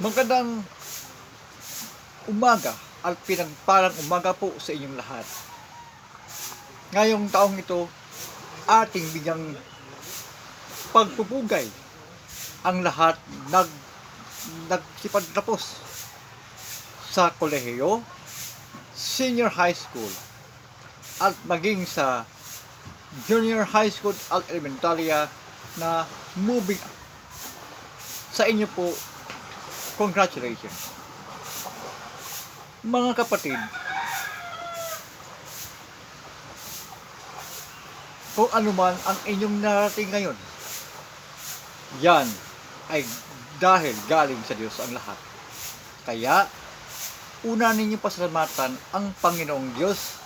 Magandang umaga at pinagpalang umaga po sa inyong lahat. Ngayong taong ito, ating bigyang pagpupugay ang lahat nagsipagtapos sa kolehiyo, senior high school, at maging sa junior high school at elementarya na moving up. Sa inyo po, congratulations. Mga kapatid, kung ano man ang inyong narating ngayon, yan ay dahil galing sa Diyos ang lahat. Kaya, una ninyong pasalamatan ang Panginoong Diyos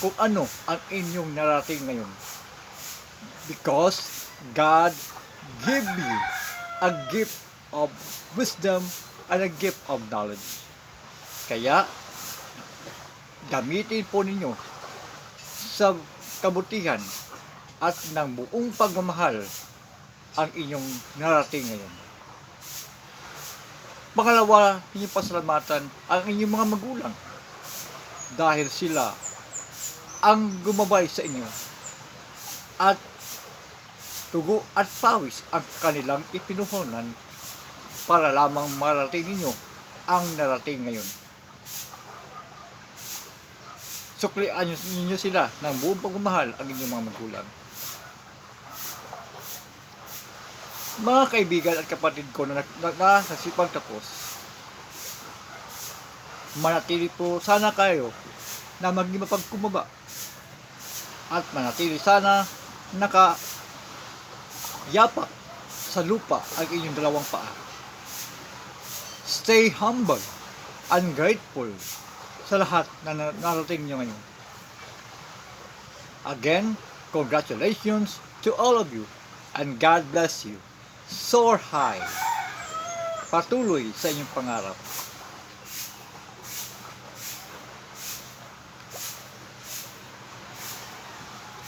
kung ano ang inyong narating ngayon. Because God gave you a gift of wisdom and a gift of knowledge. Kaya, gamitin po ninyo sa kabutihan at ng buong pagmamahal ang inyong narating ngayon. Pangalawa, inyong pasalamatan ang inyong mga magulang dahil sila ang gumabay sa inyo at tugo at pawis ang kanilang ipinuhunan para lamang marating ninyo ang narating ngayon. Suklian ninyo sila ng buong pagmamahal ang inyong mga magulang. Mga kaibigan at kapatid ko na nasasipag tapos, manatili po sana kayo na maging mapagkumaba at manatili sana nakayapak sa lupa ang inyong dalawang paa. Stay humble and grateful sa lahat na narating nyo ngayon. Again, congratulations to all of you and God bless you. Soar high. Patuloy sa inyong pangarap.